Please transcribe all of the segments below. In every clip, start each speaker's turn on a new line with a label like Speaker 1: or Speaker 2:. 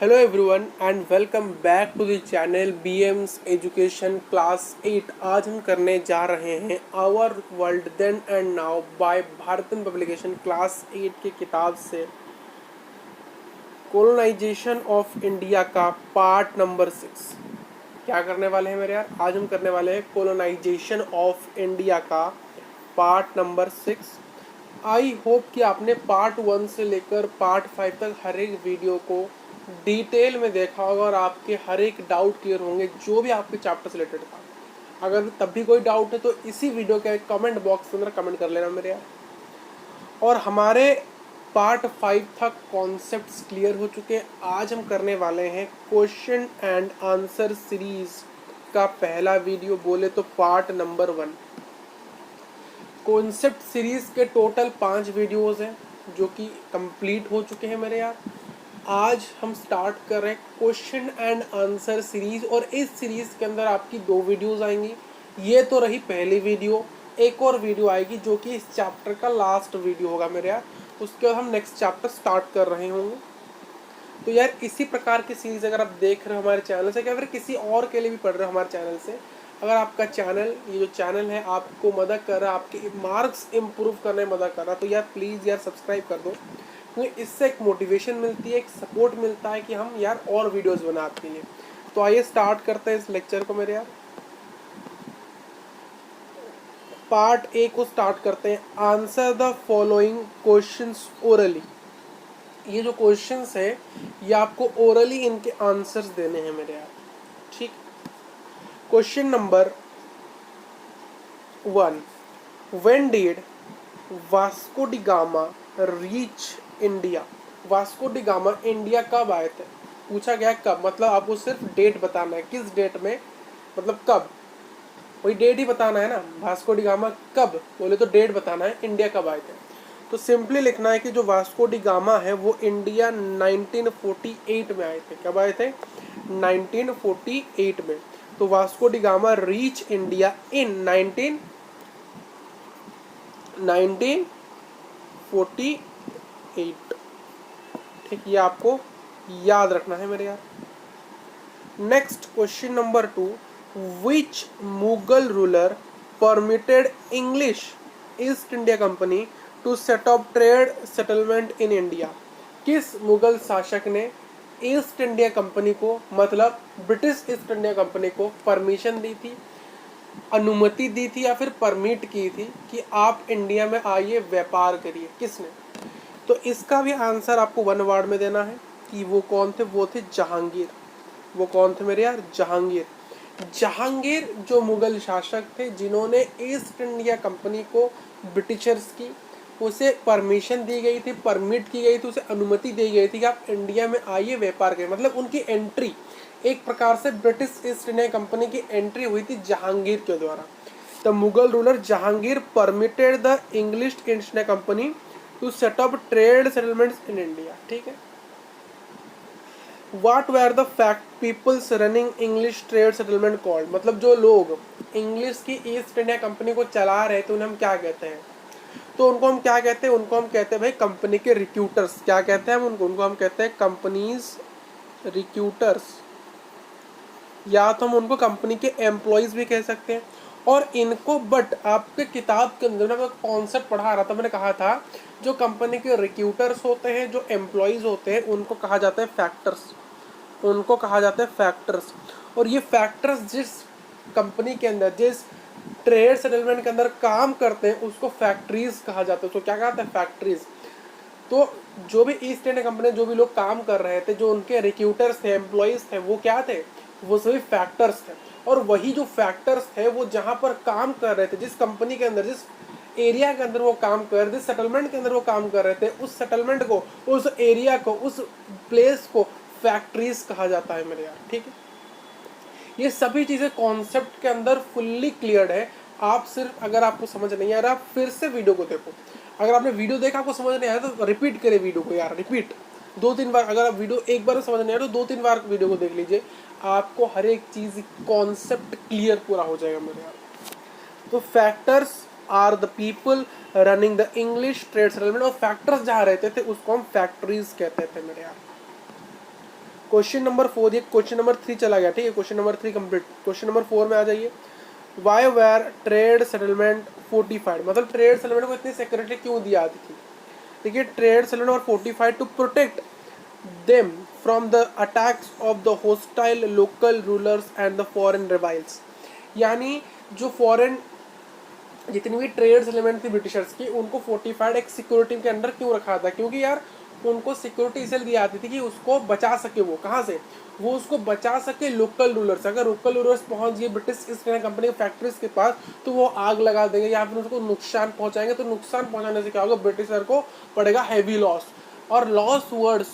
Speaker 1: Hello everyone and welcome back to the channel BM's Education Class 8। आज हम करने जा रहे हैं Our World Then and Now by भारतन publication class 8 की किताब से कोलोनाइजेशन ऑफ इंडिया का पार्ट नंबर 6। क्या करने वाले हैं मेरे यार? आज हम करने वाले हैं कोलोनाइजेशन ऑफ इंडिया का पार्ट नंबर 6। आई होप कि आपने पार्ट 1 से लेकर पार्ट 5 तक हर एक वीडियो को डिटेल में देखा होगा और आपके हर एक डाउट क्लियर होंगे जो भी आपके चैप्टर से रिलेटेड था। अगर तब भी कोई डाउट है तो इसी वीडियो के कमेंट बॉक्स के अंदर कमेंट कर लेना मेरे यार। और हमारे पार्ट 5 तक कॉन्सेप्ट्स क्लियर हो चुके हैं। आज हम करने वाले हैं क्वेश्चन एंड आंसर सीरीज का पहला वीडियो, बोले तो पार्ट नंबर 1। कॉन्सेप्ट सीरीज के टोटल 5 वीडियोस हैं जो कि कंप्लीट हो चुके हैं मेरे यार। आज हम स्टार्ट कर रहे हैं क्वेश्चन एंड आंसर सीरीज और इस सीरीज के अंदर आपकी 2 वीडियोस आएंगी। ये तो रही पहली वीडियो, एक और वीडियो आएगी जो कि इस चैप्टर का लास्ट वीडियो होगा मेरे यार। उसके बाद हम नेक्स्ट चैप्टर स्टार्ट कर रहे होंगे। तो यार इसी प्रकार की सीरीज अगर आप देख रहे हो हमारे चैनल से, या फिर किसी और के लिए भी पढ़ रहे हो हमारे चैनल से, अगर आपका चैनल, ये जो चैनल है आपको मदद कर रहा है, आपके मार्क्स इम्प्रूव करने में मदद कर रहा है, तो यार प्लीज़ यार सब्सक्राइब कर दो, क्योंकि इससे एक मोटिवेशन मिलती है, एक सपोर्ट मिलता है कि हम यार और वीडियोस बनाते हैं। तो आइए स्टार्ट करते हैं इस लेक्चर को मेरे यार। पार्ट ए को स्टार्ट करते हैं। Answer the following questions orally. ये जो क्वेश्चंस है ये आपको ओरली इनके आंसर्स देने हैं मेरे यार, ठीक। Question number 1, when did Vasco da Gama reach India. Vasco da gamma India कब आए थे? पूछा गया कब, मतलब आपको सिर्फ डेट बताना है, किस डेट में, मतलब कब, वही डेट ही बताना है ना। वास्को डी गामा कब बोले तो डेट बताना है, इंडिया कब आए थे। तो सिंपली लिखना है कि जो वास्को डी गामा है वो इंडिया 1948 में आए थे। कब आए थे? 1948 में। तो Vasco da Gama reach India in 1948। ठीक, ये आपको याद रखना है मेरे यार। Next question number 2, which Mughal ruler permitted English East India Company to set up trade settlement in India. किस मुगल शासक ने ईस्ट इंडिया कंपनी को, मतलब ब्रिटिश ईस्ट इंडिया कंपनी को परमिशन दी थी, अनुमति दी थी या फिर परमिट की थी कि आप इंडिया में आइए व्यापार करिए? किसने? तो इसका भी आंसर आपको 1 वर्ड में देना है कि वो कौन थे। वो थे जहांगीर। वो कौन थे मेरे यार? जहांगीर। जहांगीर जो मुगल शासक थे जिन्होंने ईस्ट इंडिया कंपनी को, ब्रिटिशर्स की, उसे परमिशन दी गई थी, परमिट की गई थी, उसे अनुमति दी गई थी कि आप इंडिया में आइए व्यापार करें। मतलब उनकी एंट्री, एक प्रकार से ब्रिटिश ईस्ट इंडिया कंपनी की एंट्री हुई थी जहांगीर के द्वारा। The Mughal ruler Jahangir permitted the English East India Company to set up trade settlements in India. ठीक है। What were the fact peoples running English trade settlement called? मतलब जो लोग इंग्लिश की ईस्ट इंडिया कंपनी को चला रहे थे उन्हें हम क्या कहते हैं? तो उनको हम क्या कहते हैं? उनको हम कहते हैं भाई कंपनी के रिक्रूटर्स। क्या कहते हैं हम उनको? उनको हम कहते हैं कंपनीज रिक्रूटर्स, या तो हम उनको कंपनी के एम्प्लॉयज भी कह सकते हैं। और इनको, बट आपके किताब के अंदर मैं कॉन्सेप्ट पढ़ा रहा था, मैंने कहा था जो कंपनी के रिक्रूटर्स होते हैं, जो एम्प्लॉयज होते हैं, उनको कहा जाता है फैक्टर्स। उनको कहा जाता है फैक्टर्स। और ये फैक्टर्स जिस कंपनी के अंदर, जिस ट्रेड सेटलमेंट के अंदर काम करते हैं उसको फैक्ट्रीज कहा जाता है। तो क्या कहते हैं? फैक्ट्रीज। तो जो भी ईस्ट इंडिया कंपनी, जो भी लोग काम कर रहे थे, जो उनके रिक्रूटर्स थे, एम्प्लॉयज थे, वो क्या थे? वो सभी फैक्टर्स थे। और वही जो फैक्टर्स थे वो जहाँ पर काम कर रहे थे, जिस कंपनी के अंदर, जिस एरिया के अंदर वो काम कर रहे थे, सेटलमेंट के अंदर वो काम कर रहे थे, उस सेटलमेंट को, उस एरिया को, उस प्लेस को फैक्ट्रीज कहा जाता है मेरे यार। ठीक है। ये सभी चीज़ें कॉन्सेप्ट के अंदर फुल्ली क्लियर्ड है। आप सिर्फ, अगर आपको समझ नहीं आ रहा, आप फिर से वीडियो को देखो। अगर आपने वीडियो देखा आपको समझ नहीं आया तो रिपीट करें वीडियो को यार, रिपीट 2-3 बार। अगर आप वीडियो एक बार समझ नहीं आया तो 2-3 बार वीडियो को देख लीजिए, आपको हर एक चीज़ कॉन्सेप्ट क्लियर पूरा हो जाएगा मेरे यार। तो factors are the people running the English trade settlement. और फैक्टर्स जहाँ रहते थे उसको हम फैक्ट्रीज कहते थे मेरे यार। क्वेश्चन नंबर 4, ये क्वेश्चन नंबर 3 चला गया, ठीक है, question number 3 complete. Question number 4 में आ जाइए। Why were trade settlement fortified, मतलब ट्रेड सेटलमेंट को इतनी सिक्योरिटी क्यों दी जाती थी? देखिए, ट्रेड सेटलमेंट और fortified to protect them from the attacks of the hostile local rulers and the foreign rivals. यानी जो फॉरेन जितनी भी ट्रेड सेटलमेंट थी ब्रिटिशर्स की, उनको फोर्टिफाइड एक सिक्योरिटी के अंडर क्यों रखा था? क्योंकि यार उनको सिक्योरिटी इसलिए दी जाती थी कि उसको बचा सके, वो कहाँ से, वो उसको बचा सके लोकल रूलर्स। अगर लोकल रूलर्स पहुंच गए ब्रिटिश ईस्ट इंडिया कंपनी की फैक्ट्रीज के पास, तो वो आग लगा देंगे या फिर उसको नुकसान पहुंचाएंगे। तो नुकसान पहुंचाने से क्या होगा, ब्रिटिशर को पड़ेगा हैवी लॉस। और लॉस वर्ड्स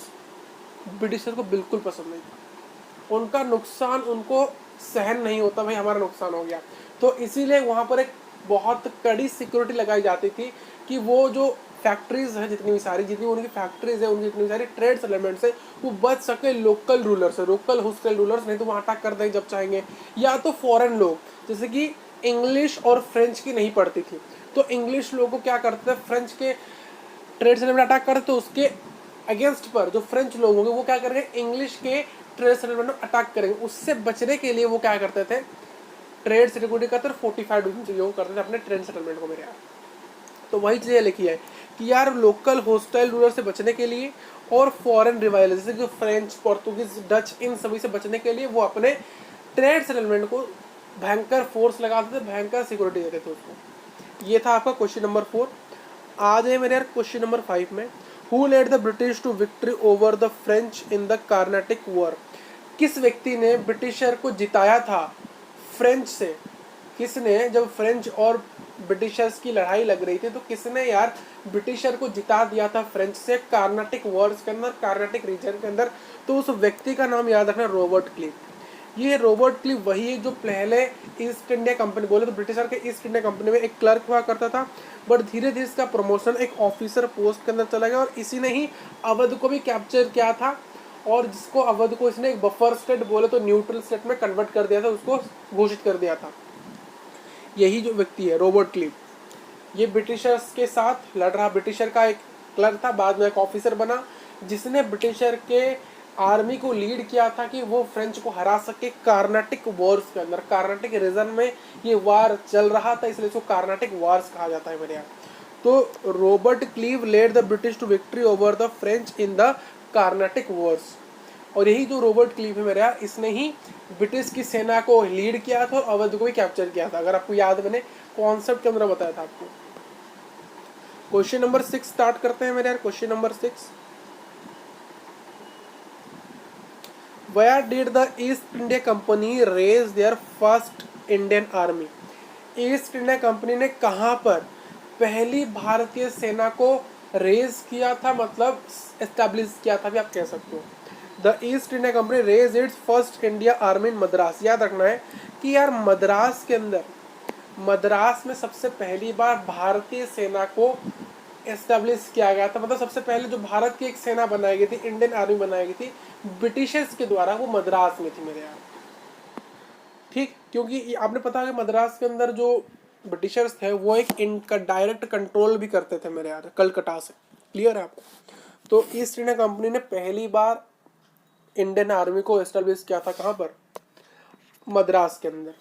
Speaker 1: ब्रिटिशर को बिल्कुल पसंद नहीं था, उनका नुकसान उनको सहन नहीं होता, भाई हमारा नुकसान हो गया। तो इसीलिए वहाँ पर एक बहुत कड़ी सिक्योरिटी लगाई जाती थी कि वो जो फैक्ट्रीज हैं जितनी भी सारी, जितनी उनकी फैक्ट्रीज है, उनकी जितनी सारी ट्रेड सेटलमेंट से वो बच सके लोकल रूलर से, लोकल होस्टाइल रूलर्स, नहीं तो वहाँ अटैक कर देंगे जब चाहेंगे। या तो फॉरेन लोग, जैसे कि इंग्लिश और फ्रेंच की नहीं पड़ती थी, तो इंग्लिश लोगों को क्या करते थे, फ्रेंच के ट्रेड सेटलमेंट अटैक करते, तो उसके अगेंस्ट पर जो फ्रेंच लोग होंगे वो क्या करेंगे, इंग्लिश के ट्रेड सेटलमेंट में अटैक करेंगे। उससे बचने के लिए वो क्या करते थे, ट्रेड सिक्योरिटी का तरफ फोर्टिफाइड चीज़ों को करते थे अपने ट्रेड सेटलमेंट को मेरे यार। तो वही चीज़ें लिखी है कि यार लोकल होस्टाइल रूलर से बचने के लिए और फॉरेन रिवाइल जैसे कि फ्रेंच, पोर्तुगीज, डच, इन सभी से बचने के लिए वो अपने ट्रेड सेटलमेंट को भयंकर फोर्स लगाते थे, भयंकर सिक्योरिटी देते थे उसको। ये था आपका क्वेश्चन नंबर 4। आ जाए मेरे यार क्वेश्चन नंबर 5 में। Who led the British to victory over the French in the Carnatic war, किस व्यक्ति ने ब्रिटिशर को जिताया था फ्रेंच से? किसने, जब फ्रेंच और ब्रिटिशर्स की लड़ाई लग रही थी, तो किसने यार ब्रिटिशर को जिता दिया था फ्रेंच से कार्नाटिक वॉर्स के अंदर, कार्नाटिक रीजन के अंदर? तो उस व्यक्ति का नाम याद रखना, रॉबर्ट क्लीव। ये रॉबर्ट क्लीव वही है जो पहले ईस्ट इंडिया कंपनी, बोले तो ब्रिटिशर के ईस्ट इंडिया कंपनी में एक क्लर्क हुआ करता था, बट धीरे धीरे इसका प्रमोशन एक ऑफिसर पोस्ट के अंदर चला गया, और इसी ने ही अवध को भी कैप्चर किया था, और जिसको अवध को इसने एक बफर स्टेट, बोले तो न्यूट्रल स्टेट में कन्वर्ट कर दिया था, उसको घोषित कर दिया था। यही जो व्यक्ति है रॉबर्ट क्लीव, ये ब्रिटिशर्स के साथ लड़ रहा, ब्रिटिशर का एक क्लर्क था, बाद में एक ऑफिसर बना, जिसने ब्रिटिशर के आर्मी को लीड किया था कि वो फ्रेंच को हरा सके कार्नाटिक वॉर्स के अंदर। कार्नाटिक रीजन में ये वार चल रहा था, इसलिए इसको कार्नाटिक वॉर्स कहा जाता है मेरे यहाँ। तो Robert Clive led the British to victory over the French in the Carnatic wars. और यही जो रॉबर्ट क्लीव है मेरे यहाँ, इसने ही ब्रिटिश की सेना को लीड किया था और अवध को भी कैप्चर किया था। अगर आपको याद, मैंने कॉन्सेप्ट के अंदर बताया था आपको। क्वेश्चन नंबर 6 स्टार्ट करते हैं मेरे यार। Question number 6, Where did the East India Company raise their first Indian army? East India company ने कहाँ पर पहली भारतीय सेना को रेज किया था, मतलब एस्टैब्लिश किया था भी आप कह सकते हो। The East India Company raise its first India army in Madras. याद रखना है कि यार मद्रास के अंदर, मद्रास में सबसे पहली बार भारतीय सेना को एस्टेब्लिश किया गया था, मतलब सबसे पहले जो भारत की एक सेना बनाई गई थी, इंडियन आर्मी बनाई गई थी ब्रिटिशर्स के द्वारा, वो मद्रास में थी मेरे यार। ठीक, क्योंकि आपने पता है कि मद्रास के अंदर जो ब्रिटिशर्स थे वो एक इनका डायरेक्ट कंट्रोल भी करते थे मेरे यार, कलकत्ता से। क्लियर है आपको? तो ईस्ट इंडिया कंपनी ने पहली बार इंडियन आर्मी को एस्टेब्लिश किया था कहाँ पर? मद्रास के अंदर।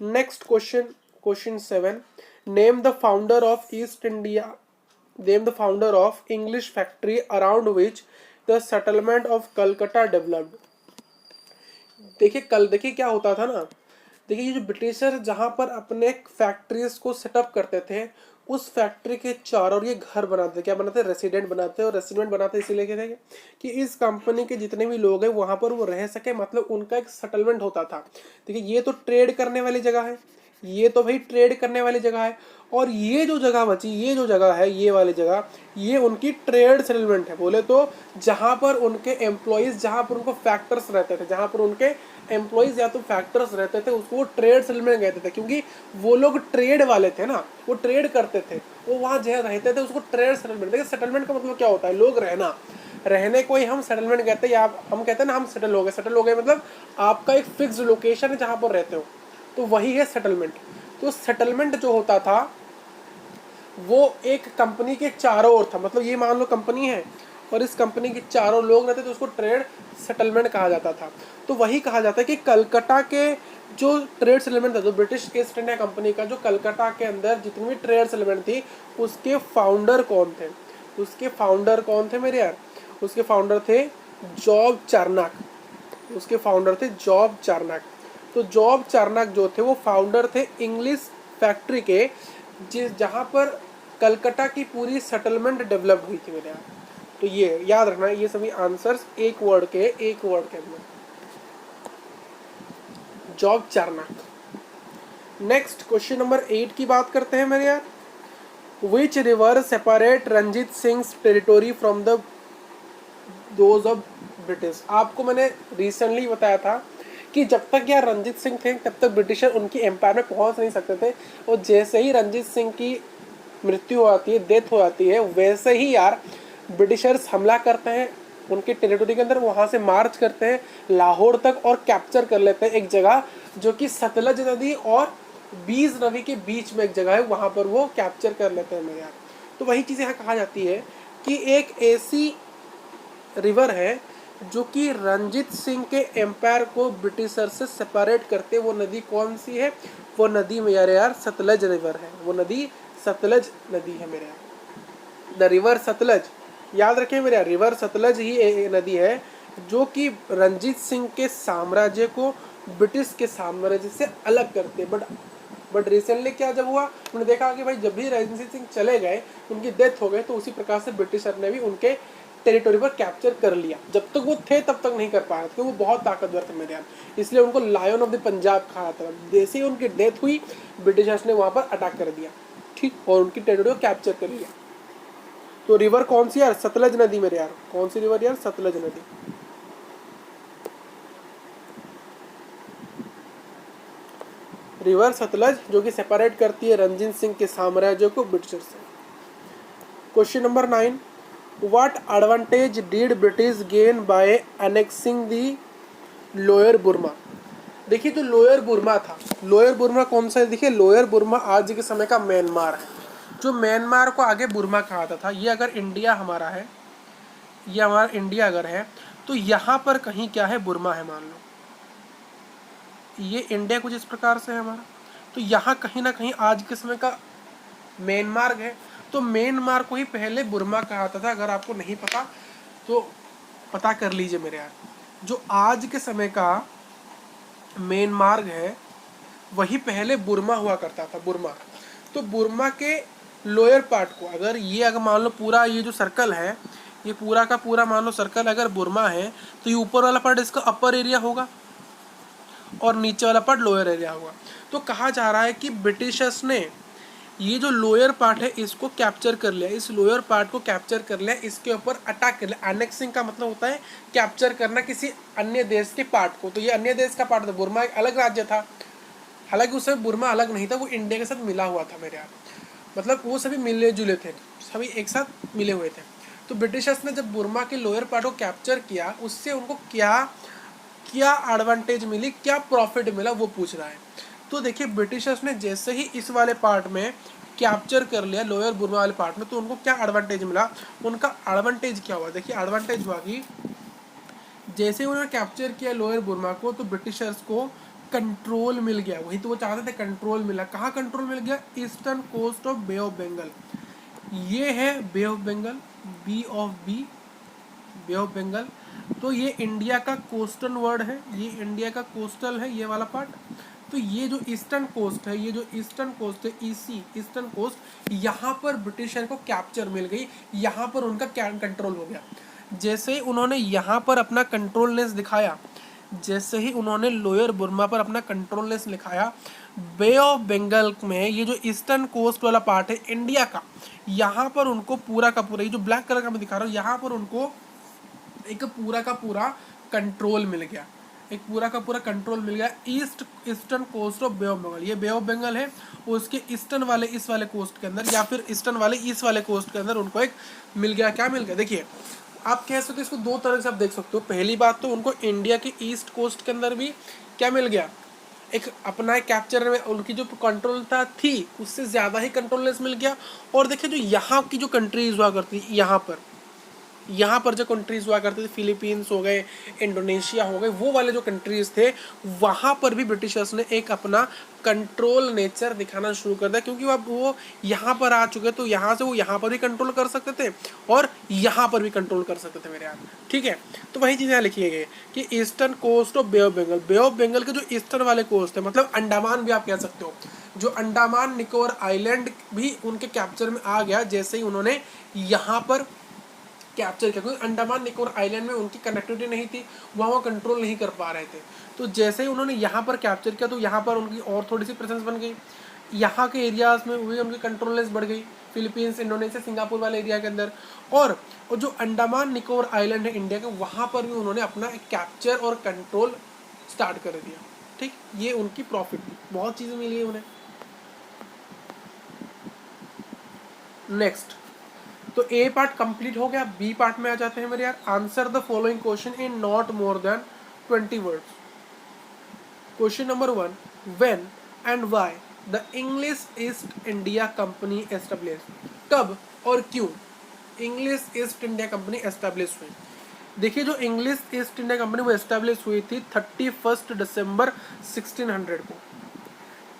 Speaker 1: Next question, question 7, name the founder of east India, name the founder of English factory around which the settlement of Calcutta developed. देखिए क्या होता था ना, देखिए ये जो ब्रिटिशर जहाँ पर अपने फैक्ट्रीज को सेटअप करते थे, उस फैक्ट्री के चारों ओर ये घर बनाते थे। क्या बनाते? रेसिडेंट बनाते। और रेसिडेंट बनाते इसीलिए थे कि इस कंपनी के जितने भी लोग हैं वहाँ पर वो रह सके, मतलब उनका एक सेटलमेंट होता था। देखिए ये तो ट्रेड करने वाली जगह है, ये तो भाई ट्रेड करने वाली जगह है, और ये जो जगह बची, ये जो जगह है, ये वाली जगह, ये उनकी ट्रेड सेटलमेंट है। बोले तो जहाँ पर उनके एम्प्लॉयज़, जहाँ पर उनको फैक्टर्स रहते थे, जहाँ पर उनके एम्प्लॉयज़ या तो फैक्टर्स रहते थे, उसको वो ट्रेड सेटलमेंट कहते थे, क्योंकि वो लोग ट्रेड वाले थे ना, वो ट्रेड करते थे, वो वहाँ जहाँ रहते थे उसको ट्रेड सेटलमेंट। देखिए सेटलमेंट का मतलब क्या होता है? लोग रहना, रहने को ही हम सेटलमेंट कहते हैं, या हम कहते हैं ना हम सेटल हो गए। सेटल हो गए मतलब आपका एक फिक्स लोकेशन है जहाँ पर रहते हो, तो वही है सेटलमेंट। तो सेटलमेंट जो होता था वो एक कंपनी के चारों ओर था, मतलब ये मान लो कंपनी है और इस कंपनी के चारों लोग रहते तो उसको ट्रेड सेटलमेंट कहा जाता था। तो वही कहा जाता है कि कलकत्ता के जो ट्रेड सेटलमेंट था, जो ब्रिटिश ईस्ट इंडिया कंपनी का जो कलकत्ता के अंदर जितनी भी ट्रेड सेटलमेंट थी, उसके फाउंडर कौन थे? उसके फाउंडर कौन थे मेरे यार? उसके फाउंडर थे जॉब चार्नक। उसके फाउंडर थे जॉब चार्नक। तो जॉब चार्नक जो थे वो फाउंडर थे इंग्लिश फैक्ट्री के, जहाँ पर कलकत्ता की पूरी सेटलमेंट डेवलप हुई थी मेरे यहाँ। तो ये याद रखना, ये सभी आंसर्स एक वर्ड के अंदर। Job Charnock. Next question number 8 की बात करते हैं मेरे यार। Which river separate Ranjit Singh territory from the those of British? आपको मैंने रिसेंटली बताया था कि जब तक यार रंजीत सिंह थे तब तक ब्रिटिशर उनकी एम्पायर में पहुंच नहीं सकते थे, और जैसे ही रंजीत सिंह की मृत्यु हो जाती है, डेथ हो जाती है, वैसे ही यार ब्रिटिशर्स हमला करते हैं उनके टेरिटोरी के अंदर, वहाँ से मार्च करते हैं लाहौर तक और कैप्चर कर लेते हैं एक जगह जो कि सतलज नदी और बीज नदी के बीच में एक जगह है, वहाँ पर वो कैप्चर कर लेते हैं मेरे यार। तो वही चीज़ यहाँ कहा जाती है कि एक ऐसी रिवर है जो कि रंजीत सिंह के एम्पायर को ब्रिटिशर से सेपरेट करते, वो नदी कौन सी है? वो नदी मेरे यार सतलज रिवर है। वो नदी सतलज नदी है मेरे यार। द रिवर सतलज, याद रखें मेरे यार, रिवर सतलज ही एक नदी है जो कि रंजीत सिंह के साम्राज्य को ब्रिटिश के साम्राज्य से अलग करते। बट रिसेंटली क्या जब हुआ, उन्होंने देखा कि भाई जब भी रंजीत सिंह चले गए, उनकी डेथ हो गई, तो उसी प्रकार से ब्रिटिशर ने भी उनके टेरिटोरी पर कैप्चर कर लिया। जब तक वो थे तब तक नहीं कर पा रहे थे, वो बहुत ताकतवर थे मेरे यहाँ, इसलिए उनको लायन ऑफ द पंजाब कहा जाता था। जैसे ही उनकी डेथ हुई, ब्रिटिशर्स ने वहाँ पर अटैक कर दिया, ठीक, और उनकी टेरिटोरी को कैप्चर कर लिया। तो रिवर कौन सी यार? सतलज नदी मेरे यार। कौन सी रिवर यार? सतलज नदी। रिवर सतलज जो कि सेपरेट करती है रंजीत सिंह के साम्राज्य को ब्रिटिशर से। Question number 9, what advantage did British gain by annexing the lower Burma? देखिए जो लोअर बुर्मा था, लोअर बुर्मा कौन सा है? देखिए लोअर बुर्मा आज के समय का म्यांमार है। जो म्यांमार को आगे बुर्मा कहा जाता था, ये अगर इंडिया हमारा है, ये हमारा इंडिया अगर है, तो यहाँ पर कहीं क्या है? बुर्मा है। मान लो ये इंडिया कुछ इस प्रकार से है हमारा, तो यहाँ कहीं ना कहीं आज के समय का म्यांमार है। तो म्यांमार को ही पहले बुर्मा कहा जाता था। अगर आपको नहीं पता तो पता कर लीजिए मेरे यार। जो आज के समय का म्यांमार है वही पहले बुर्मा हुआ करता था, बुर्मा। तो बुर्मा के लोअर पार्ट को अगर मान लो पूरा ये जो सर्कल है, ये पूरा का पूरा मान लो सर्कल अगर बुर्मा है, तो ये ऊपर वाला पार्ट इसका अपर एरिया होगा और नीचे वाला पार्ट लोअर एरिया होगा। तो कहा जा रहा है कि ब्रिटिशर्स ने ये जो लोअर पार्ट है इसको कैप्चर कर लिया, इस लोअर पार्ट को कैप्चर कर लिया, इसके ऊपर अटैक कर लिया। एनेक्सिंग का मतलब होता है कैप्चर करना किसी अन्य देश के पार्ट को। तो ये अन्य देश का पार्ट था। बुर्मा एक अलग राज्य था, हालांकि उस समय बुर्मा अलग नहीं था, वो इंडिया के साथ मिला हुआ था मेरे यहाँ। मतलब वो सभी मिले जुले थे, सभी एक साथ मिले हुए थे। तो ब्रिटिशर्स ने जब बुर्मा के लोअर पार्ट को कैप्चर किया, उससे उनको क्या क्या एडवांटेज मिली, क्या प्रॉफिट मिला, वो पूछ रहा है। तो देखिए ब्रिटिशर्स ने जैसे ही इस वाले पार्ट में कैप्चर कर लिया, लोअर बुर्मा वाले पार्ट में, तो उनको क्या एडवांटेज मिला? उनका एडवांटेज क्या हुआ? देखिए एडवांटेज हुआ कि जैसे उन्होंने कैप्चर किया लोअर बुर्मा को, तो ब्रिटिशर्स को कंट्रोल मिल गया। वही तो वो चाहते थे, कंट्रोल मिला। कहाँ कंट्रोल मिल गया? Eastern coast of Bay of Bengal. ये है Bay of Bengal, Bay of Bengal. तो ये इंडिया का कोस्टल वर्ड है, ये इंडिया का कोस्टल है, ये वाला पार्ट। तो ये जो ईस्टर्न कोस्ट है, ये जो ईस्टर्न कोस्ट है, ईस्टर्न कोस्ट, यहाँ पर ब्रिटिशर को कैप्चर मिल गई, यहाँ पर उनका कंट्रोल हो गया। जैसे ही उन्होंने यहाँ पर अपना कंट्रोलनेस दिखाया, जैसे ही उन्होंने लोअर बुर्मा पर अपना कंट्रोलनेस दिखाया, बे ऑफ बंगाल में ये जो ईस्टर्न कोस्ट वाला पार्ट है इंडिया का, यहाँ पर उनको पूरा का पूरा, ये जो ब्लैक कलर का मैं दिखा रहा हूँ, यहाँ पर उनको एक पूरा का पूरा कंट्रोल मिल गया, एक पूरा का पूरा कंट्रोल मिल गया eastern coast of Bay of Bengal. ये बे ऑफ बंगाल है, उसके ईस्टर्न वाले इस वाले कोस्ट के अंदर, या फिर ईस्टर्न वाले इस वाले कोस्ट के अंदर उनको एक मिल गया। क्या मिल गया? देखिए आप कह सकते हो इसको दो तरह से आप देख सकते हो। पहली बात तो उनको इंडिया के ईस्ट कोस्ट के अंदर भी क्या मिल गया? एक अपना कैप्चर में उनकी जो कंट्रोल थी उससे ज़्यादा ही कंट्रोलनेस मिल गया। और देखिए जो यहाँ की जो कंट्रीज हुआ करती, यहाँ पर यहाँ पर जो कंट्रीज हुआ करते थे, फिलीपींस हो गए, इंडोनेशिया हो गए, वो वाले जो कंट्रीज थे वहाँ पर भी ब्रिटिशर्स ने एक अपना कंट्रोल नेचर दिखाना शुरू कर दिया, क्योंकि अब वो यहाँ पर आ चुके, तो यहाँ से वो यहाँ पर भी कंट्रोल कर सकते थे और यहाँ पर भी कंट्रोल कर सकते थे मेरे यार। ठीक है, तो वही चीज़ यहाँ लिखी गई है कि eastern coast of Bay of Bengal, Bay of Bengal के जो ईस्टर्न वाले कोस्ट है, मतलब अंडमान भी आप कह सकते हो, जो अंडमान निकोबार आइलैंड भी उनके कैप्चर में आ गया जैसे ही उन्होंने यहाँ पर कैप्चर किया, क्योंकि अंडमान निकोबार आइलैंड में उनकी कनेक्टिविटी नहीं थी, वहाँ वो कंट्रोल नहीं कर पा रहे थे। तो जैसे ही उन्होंने यहाँ पर कैप्चर किया तो यहाँ पर उनकी और थोड़ी सी प्रेजेंस बन गई, यहाँ के एरियाज में भी उनकी कंट्रोलनेस बढ़ गई, फिलीपींस, इंडोनेशिया, सिंगापुर वाले एरिया के अंदर। और जो अंडमान निकोबार आइलैंड है इंडिया के, वहाँ पर भी उन्होंने अपना कैप्चर और कंट्रोल स्टार्ट कर दिया। ठीक, ये उनकी प्रॉफिट थी, बहुत चीज़ें मिली है उन्हें। नेक्स्ट, तो ए पार्ट कंप्लीट हो गया, बी पार्ट में आ जाते हैं मेरे यार। Answer the following question in not more than 20 words. Question number 1, when and why the English East India company establish, कब और क्यों English East India company establish हुई। देखिए, जो इंग्लिश ईस्ट इंडिया कंपनी वो एस्टेब्लिश हुई थी 31 दिसंबर 1600 को।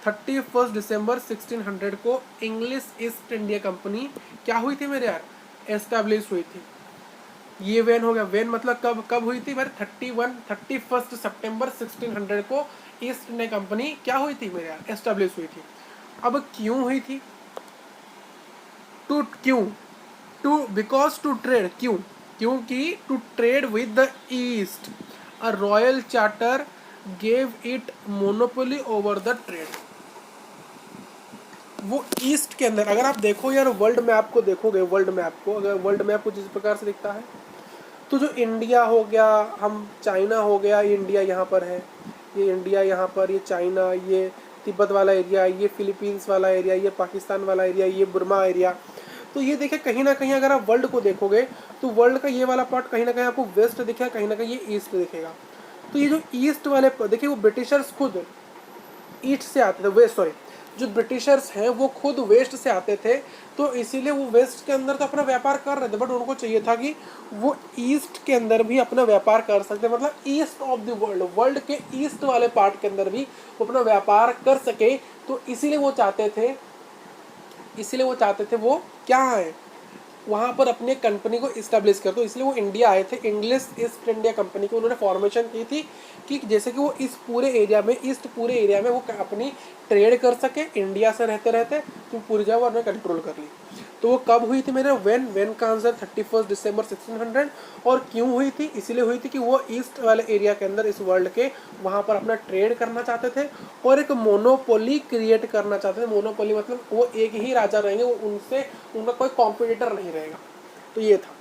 Speaker 1: 31 दिसंबर 1600 को इंग्लिश ईस्ट इंडिया कंपनी क्या हुई थी मेरे यार, एस्टेब्लिश हुई थी। ये वेन हो गया, वेन मतलब कब, कब हुई थी मेरे, 31 सितंबर 1600 को ईस्ट इंडिया कंपनी क्या हुई थी मेरे यार, एस्टेब्लिश हुई थी। अब क्यों हुई थी, क्यों, टू बिकॉज टू ट्रेड, क्यों, क्योंकि to trade with the East a royal charter gave it monopoly over the trade. वो ईस्ट के अंदर, अगर आप देखो यार वर्ल्ड मैप को देखोगे, वर्ल्ड मैप को, अगर वर्ल्ड मैप कुछ इस प्रकार से दिखता है, तो जो इंडिया हो गया, हम चाइना हो गया, ये इंडिया यहाँ पर है, ये इंडिया यहाँ पर, ये चाइना, ये तिब्बत वाला एरिया, ये फिलीपींस वाला एरिया, ये पाकिस्तान वाला एरिया, ये बुर्मा एरिया। तो ये देखिए कहीं ना कहीं अगर आप वर्ल्ड को देखोगे तो वर्ल्ड का ये वाला पार्ट कहीं ना कहीं आपको वेस्ट दिखेगा, कहीं ना कहीं ये ईस्ट दिखेगा। तो ये जो ईस्ट वाले देखिए, वो ब्रिटिशर्स खुद ईस्ट से आते थे, वेस्ट, सॉरी, जो ब्रिटिशर्स हैं वो खुद वेस्ट से आते थे, तो इसीलिए वो वेस्ट के अंदर तो अपना व्यापार कर रहे थे, बट उनको चाहिए था कि वो ईस्ट के अंदर भी अपना व्यापार कर सकते, मतलब east of the world, world के ईस्ट वाले पार्ट के अंदर भी वो अपना व्यापार कर सके। तो इसीलिए वो चाहते थे, वो क्या है, वहाँ पर अपने कंपनी को इस्टेब्लिश कर, तो इसलिए वो इंडिया आए थे। इंग्लिश ईस्ट इंडिया कंपनी की उन्होंने फॉर्मेशन की थी कि जैसे कि वो इस पूरे एरिया में, ईस्ट पूरे एरिया में वो अपनी ट्रेड कर सके, इंडिया से रहते रहते तो पूरी जगह उन्होंने कंट्रोल कर ली। तो वो कब हुई थी मेरे, वेन का आंसर 31 दिसंबर 1600। और क्यों हुई थी, इसीलिए हुई थी कि वो ईस्ट वाले एरिया के अंदर, इस वर्ल्ड के, वहाँ पर अपना ट्रेड करना चाहते थे और एक मोनोपोली क्रिएट करना चाहते थे। मोनोपोली मतलब वो एक ही राजा रहेंगे, वो उनसे उनका कोई कॉम्पिटिटर नहीं रहेगा। तो ये था,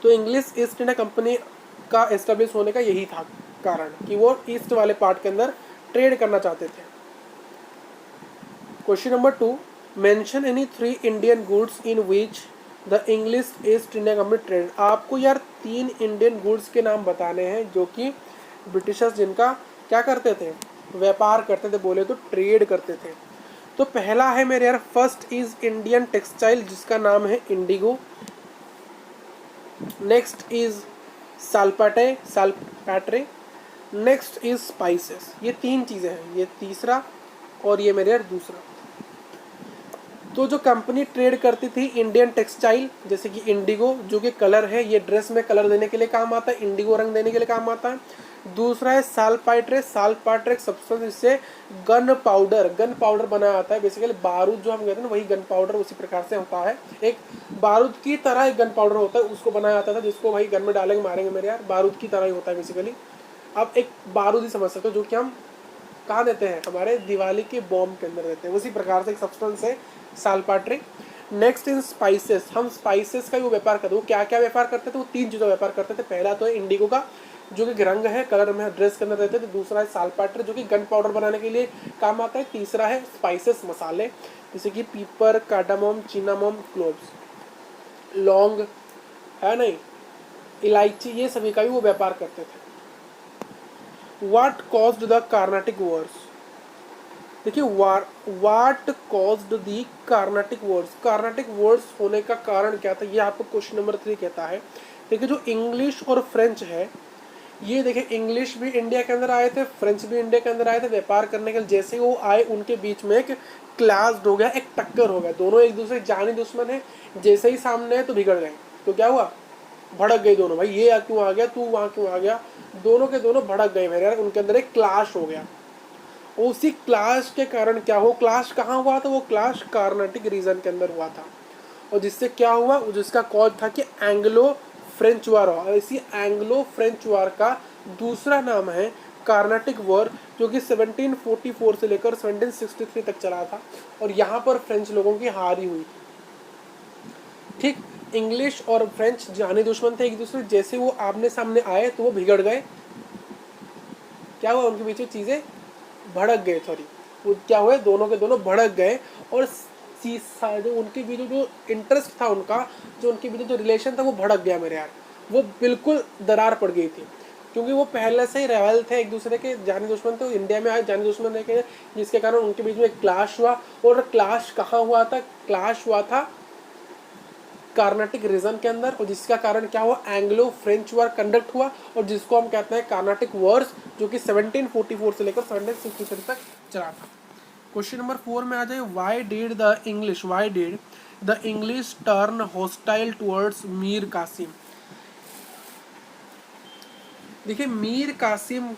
Speaker 1: तो इंग्लिश ईस्ट इंडिया कंपनी का एस्टेब्लिश होने का यही था कारण कि वो ईस्ट वाले पार्ट के अंदर ट्रेड करना चाहते थे। Question number 2, mention any 3 Indian goods in which the English East India company trade. आपको यार 3 इंडियन गुड्स के नाम बताने हैं जो कि ब्रिटिशर्स जिनका क्या करते थे, व्यापार करते थे, बोले तो ट्रेड करते थे। तो पहला है मेरे यार, फर्स्ट इज इंडियन टेक्सटाइल जिसका नाम है indigo. Next is saltpetre, next is spices. ये 3 चीज़ें हैं, ये तीसरा और ये मेरे यार दूसरा। तो जो कंपनी ट्रेड करती थी इंडियन टेक्सटाइल, जैसे कि इंडिगो जो कि कलर है, ये ड्रेस में कलर देने के लिए काम आता है, इंडिगो रंग देने के लिए काम आता है। दूसरा है सालपाइट्रे, सालपाइट्रे एक सब्सटेंस जिससे गन पाउडर बनाया जाता है। बेसिकली बारूद जो हम कहते हैं ना, वही गन पाउडर उसी प्रकार से होता है, एक बारूद की तरह एक गन पाउडर होता है, उसको बनाया जाता था, जिसको भाई गन में डालेंगे मारेंगे मेरे यार, बारूद की तरह ही होता है बेसिकली। अब एक बारूद ही समझ सकते हो, जो कि हम कहाँ देते हैं, हमारे दिवाली के बॉम्ब के अंदर देते हैं, उसी प्रकार से एक सब्सटेंस है सालपाट्रे। नेक्स्ट इन स्पाइसेस, हम स्पाइसेस का भी वो व्यापार करते हैं। वो क्या क्या व्यापार करते थे, वो 3 चीज़ों का व्यापार करते थे। पहला तो है इंडिगो का जो कि रंग है, कलर में ड्रेस के अंदर रहते थे। दूसरा है सालपाट्रे जो कि गन पाउडर बनाने के लिए काम आता है। तीसरा है स्पाइसेस, मसाले, जैसे कि पीपर, कार्डामम, चिनामम, क्लोव्स, लौंग है नहीं, इलायची, ये सभी का भी वो व्यापार करते थे। What caused the Carnatic Wars? देखिए वाट कॉज्ड दी कार्नाटिक वर्ड्स, कार्नाटिक वर्ड्स होने का कारण क्या था, ये आपको क्वेश्चन नंबर 3 कहता है। देखिए जो इंग्लिश और फ्रेंच है, ये देखिए इंग्लिश भी इंडिया के अंदर आए थे, फ्रेंच भी इंडिया के अंदर आए थे व्यापार करने के लिए। जैसे ही वो आए उनके बीच में एक क्लास हो गया, एक टक्कर हो गया, दोनों एक दूसरे जानी दुश्मन है। जैसे ही सामने है तो बिगड़ गए, तो क्या हुआ, भड़क गए दोनों, भाई ये क्यों आ गया, तू वहां क्यों आ गया, दोनों के दोनों भड़क गए मेरे यार, उनके अंदर एक क्लाश हो गया। उसी क्लाश के कारण क्या हो, क्लाश कहाँ हुआ था, वो क्लाश कार्नाटिक रीजन के अंदर हुआ था, और जिससे क्या हुआ, जिसका कॉज था कि एंग्लो फ्रेंच वार हुआ। इसी एंग्लो फ्रेंच वार का दूसरा नाम है कार्नाटिक वॉर, जो कि 1744 से लेकर 1763 तक चला था, और यहाँ पर फ्रेंच लोगों की हार ही हुई। ठीक, इंग्लिश और फ्रेंच जाने दुश्मन थे एक दूसरे, जैसे वो आमने सामने आए तो वो बिगड़ गए, क्या हुआ, उनके बीच में चीजें भड़क गए, सॉरी वो क्या हुए, दोनों के दोनों भड़क गए, और जो उनके बीच जो इंटरेस्ट था उनका, जो उनके बीच जो रिलेशन था वो भड़क गया मेरे यार, वो बिल्कुल दरार पड़ गई थी, क्योंकि वो पहले से ही रेवल थे एक दूसरे के, जाने दुश्मन थे, इंडिया में आए जाने दुश्मन रह के, जिसके कारण उनके बीच में क्लाश हुआ। और क्लाश कहाँ हुआ था, क्लाश हुआ था कार्नाटिक रीजन के अंदर, और जिसका कारण क्या हुआ, एंग्लो फ्रेंच वॉर कंडक्ट हुआ, और जिसको हम कहते हैं कार्नाटिक वॉर्स, जो कि 1744 से लेकर 1763 तक चला था। क्वेश्चन नंबर 4 में आ जाए, why did the English turn hostile towards Mir Qasim. देखिए मीर कासिम,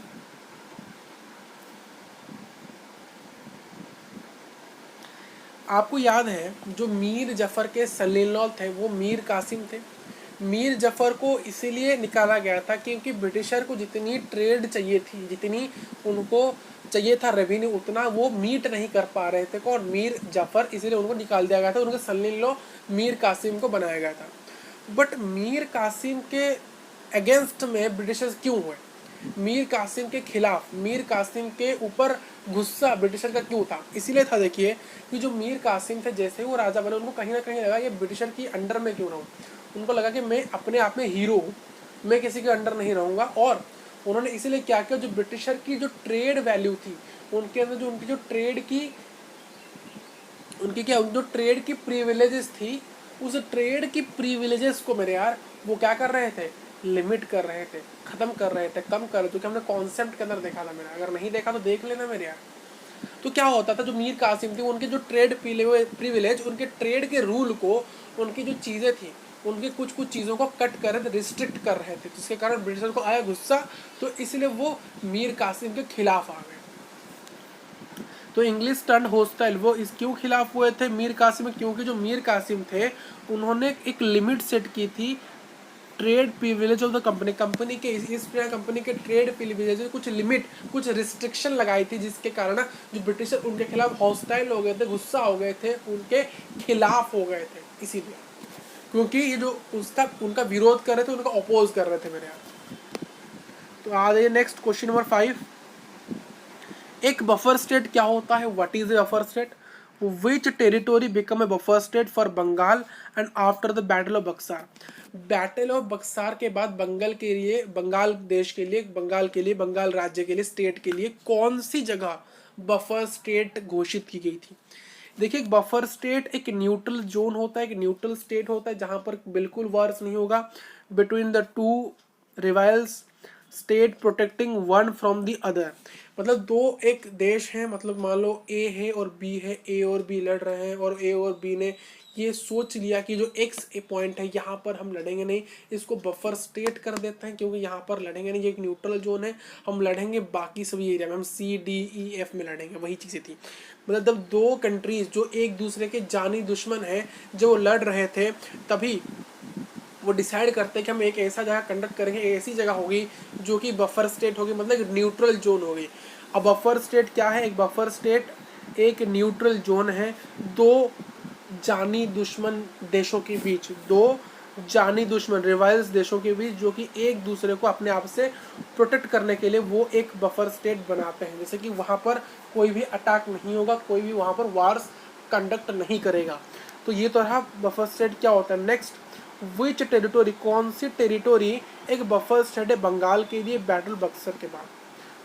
Speaker 1: आपको याद है जो मीर जफर के सलील थे वो मीर कासिम थे। मीर जफर को इसीलिए निकाला गया था क्योंकि ब्रिटिशर को जितनी ट्रेड चाहिए थी, जितनी उनको चाहिए था रेवेन्यू, उतना वो मीट नहीं कर पा रहे थे, और मीर जफर इसीलिए उनको निकाल दिया गया था, उनके सलील मीर कासिम को बनाया गया था। बट मीर कासिम के अगेंस्ट में ब्रिटिशर्स क्यों हुए, मीर कासिम के खिलाफ, मीर कासिम के ऊपर गुस्सा ब्रिटिशर का क्यों था, इसीलिए था देखिए कि जो मीर कासिम थे जैसे ही वो राजा बने, उनको कहीं ना कहीं लगा ये ब्रिटिशर की अंडर में क्यों रहूं, उनको लगा कि मैं अपने आप में हीरो हूँ, मैं किसी के अंडर नहीं रहूंगा। और उन्होंने इसीलिए क्या किया, जो ब्रिटिशर की जो ट्रेड वैल्यू थी उनके अंदर, जो उनकी जो ट्रेड की, उनकी क्या जो ट्रेड की प्रिविलेजेस थी, उस ट्रेड की प्रिविलेजेस को मेरे यार वो क्या कर रहे थे, लिमिट कर रहे थे, खत्म कर रहे थे, कम कर रहे थे, क्योंकि हमने कॉन्सेप्ट के अंदर देखा था मेरा, अगर नहीं देखा तो देख लेना मेरे यार। तो क्या होता था, जो मीर कासिम थी उनके जो ट्रेड प्रिविलेज, उनके ट्रेड के रूल को, उनकी जो चीज़ें थी, उनकी कुछ कुछ चीज़ों को कट कर रहे थे, रिस्ट्रिक्ट कर रहे थे, जिसके कारण ब्रिटिशर को आया गुस्सा, तो इसलिए वो मीर कासिम के खिलाफ आ गए। तो इंग्लिश टर्न होस्टाइल वो इस क्यों खिलाफ हुए थे मीर कासिम, क्योंकि जो मीर कासिम थे उन्होंने एक लिमिट सेट की थी trade privilege of the company, company के इस कंपनी के ट्रेड प्रिविलेज कुछ लिमिट, कुछ रिस्ट्रिक्शन लगाई थी, जिसके कारण जो ब्रिटिशर उनके खिलाफ हॉस्टाइल हो गए थे, गुस्सा हो गए थे, उनके खिलाफ हो गए थे, इसीलिए क्योंकि ये जो उसका उनका विरोध कर रहे थे, उनका अपोज कर रहे थे मेरे यहाँ। तो आ जाइए नेक्स्ट क्वेश्चन नंबर 5, एक बफर स्टेट क्या होता है, what is a buffer state, which territory become a buffer state for Bengal and after the battle of Buxar. Battle of Buxar के बाद बंगाल के लिए, बंगाल देश के लिए, बंगाल राज्य के लिए, स्टेट के लिए कौन सी जगह बफर स्टेट घोषित की गई थी। देखिए बफर स्टेट एक न्यूट्रल जोन होता है, एक न्यूट्रल स्टेट होता है जहां पर बिल्कुल वार्स नहीं होगा between the two rivals state protecting one from the other. मतलब दो एक देश है, मतलब मान लो ए है और बी है, ए और बी लड़ रहे हैं, और ए और बी ने ये सोच लिया कि जो एक्स ए पॉइंट है यहाँ पर हम लड़ेंगे नहीं, इसको बफर स्टेट कर देते हैं, क्योंकि यहाँ पर लड़ेंगे नहीं, ये एक न्यूट्रल जोन है, हम लड़ेंगे बाकी सभी एरिया में, हम सी डी ई एफ में लड़ेंगे, वही चीज़ें थी। मतलब जब दो कंट्रीज जो एक दूसरे के जानी दुश्मन है, जो वो लड़ रहे थे, तभी वो डिसाइड करते हैं कि हम एक ऐसा जगह कंडक्ट करेंगे, ऐसी जगह होगी जो कि बफर स्टेट होगी, मतलब न्यूट्रल जोन होगी। अब बफर स्टेट क्या है, एक बफर स्टेट एक न्यूट्रल जोन है दो जानी दुश्मन देशों के बीच, दो जानी दुश्मन रिवाइल्स देशों के बीच, जो कि एक दूसरे को अपने आप से प्रोटेक्ट करने के लिए वो एक बफर स्टेट बनाते हैं, जैसे कि वहाँ पर कोई भी अटैक नहीं होगा, कोई भी वहाँ पर वार्स कंडक्ट नहीं करेगा। तो ये तो रहा बफर स्टेट क्या होता है। नेक्स्ट, विच टेरिटोरी, कौन सी टेरिटोरी एक बफर स्टेट है बंगाल के लिए बैटल बक्सर के बाद,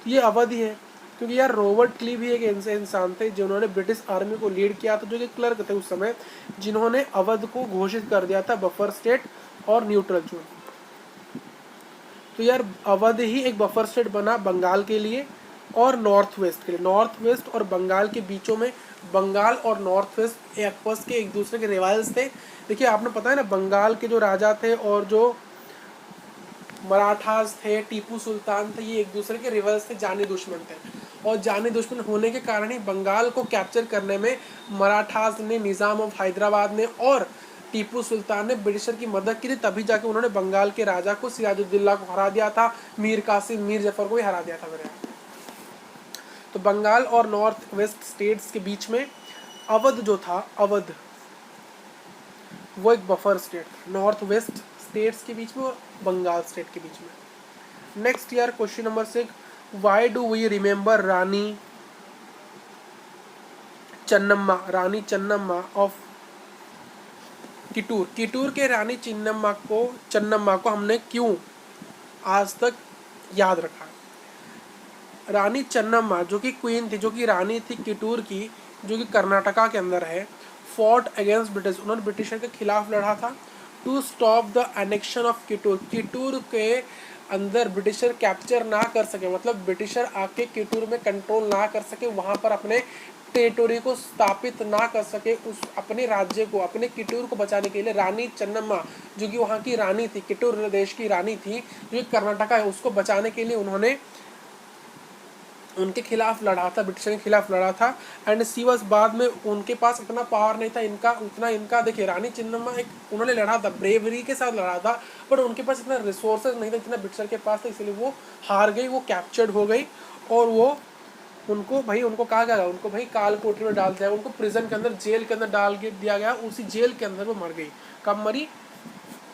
Speaker 1: तो ये अवधि है। क्योंकि यार रॉबर्ट क्लीव ही एक ऐसे इंसान थे जिन्होंने ब्रिटिश आर्मी को लीड किया था, जो कि क्लर्क थे उस समय, जिन्होंने अवध को घोषित कर दिया था बफर स्टेट और न्यूट्रल जोन। तो यार अवध ही एक बफर स्टेट बना बंगाल के लिए और नॉर्थ वेस्ट के लिए। नॉर्थ वेस्ट और बंगाल के बीचों में, बंगाल और नॉर्थ वेस्ट आपस के एक दूसरे के रिवाइल्स थे। देखिए आपने पता है ना, बंगाल के जो राजा थे और जो मराठास थे, टीपू सुल्तान थे, ये एक दूसरे के रिवाइल्स थे, जानी दुश्मन थे। और जानी दुश्मन होने के कारण ही बंगाल को कैप्चर करने में मराठास ने, निज़ाम ऑफ हैदराबाद ने और टीपू सुल्तान ने ब्रिटिशर की मदद की थी। तभी जाके उन्होंने बंगाल के राजा को, सिराजुद्दौला को हरा दिया था, मीर कासिम, मीर जफर को ही हरा दिया था मेरे यहाँ। तो बंगाल और नॉर्थ वेस्ट स्टेट्स के बीच में अवध जो था, अवध वो एक buffer state, north west states के बीच में और बंगाल स्टेट के बीच में। नेक्स्ट यार question number 6, why do we remember Rani Chennamma, Rani Chennamma of Kittur. Kittur के रानी चन्नम्मा को हमने क्यों आज तक याद रखा? रानी चन्नम्मा जो कि क्वीन थी, जो कि रानी थी किटूर की, जो कि कर्नाटका के अंदर है, फॉट अगेंस्ट ब्रिटिश, उन्होंने ब्रिटिशर के खिलाफ लड़ा था to stop the annexation of Kittur. Kittur के अंदर ब्रिटिशर कैप्चर ना कर सके, मतलब ब्रिटिशर आके किटूर में कंट्रोल ना कर सके, वहाँ पर अपने टेरिटोरी को स्थापित ना कर सके, उस अपने राज्य को, अपने किटूर को बचाने के लिए रानी चन्नम्मा जो कि वहाँ की रानी थी, किटूर देश की रानी थी, जो कि कर्नाटका है, उसको बचाने के लिए उन्होंने उनके खिलाफ लड़ा था, ब्रिटिशर के खिलाफ लड़ा था। एंड सी वाज, बाद में उनके पास इतना पावर नहीं था, इनका देखिए रानी चन्नम्मा एक, उन्होंने लड़ा था, ब्रेवरी के साथ लड़ा था, बट उनके पास इतना रिसोर्सेज नहीं था जितना ब्रिटिशर के पास था, इसलिए वो हार गई, वो कैप्चर्ड हो गई। और वो उनको कहा गया, उनको भाई काल कोठरी में डाल दिया, उनको प्रिजन के अंदर, जेल के अंदर डाल दिया गया, उसी जेल के अंदर वो मर गई। कब मरी?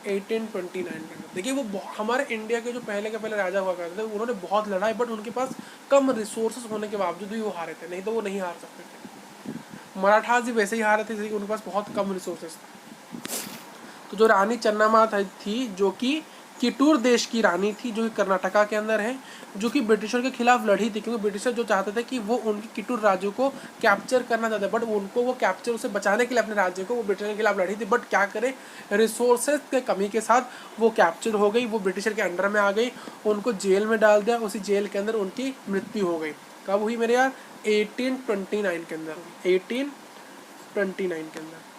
Speaker 1: 1829 के अंदर। देखिए वो हमारे इंडिया के जो पहले के पहले राजा हुआ करते थे, उन्होंने बहुत लड़ाई, बट उनके पास कम रिसोर्सेज होने के बावजूद भी वो हारे थे, नहीं तो वो नहीं हार सकते थे। मराठास भी वैसे ही हारे थे, उनके पास बहुत कम रिसोर्सेज थे। तो जो रानी चन्नम्मा थी, जो कि किटूर देश की रानी थी, जो कि कर्नाटका के अंदर है, जो कि ब्रिटिशर के खिलाफ लड़ी थी, क्योंकि ब्रिटिशर जो चाहते थे कि वो उनकी किटूर राज्य को कैप्चर करना चाहते, बट उनको वो कैप्चर, उसे बचाने के लिए अपने राज्य को, वो ब्रिटिशर के खिलाफ लड़ी थी, बट क्या करे, रिसोर्सेज के कमी के साथ वो कैप्चर हो गई, वो ब्रिटिशर के अंडर में आ गई, उनको जेल में डाल दिया, उसी जेल के अंदर उनकी मृत्यु हो गई। कब हुई मेरे यार? 1829 के अंदर, 1829 के अंदर।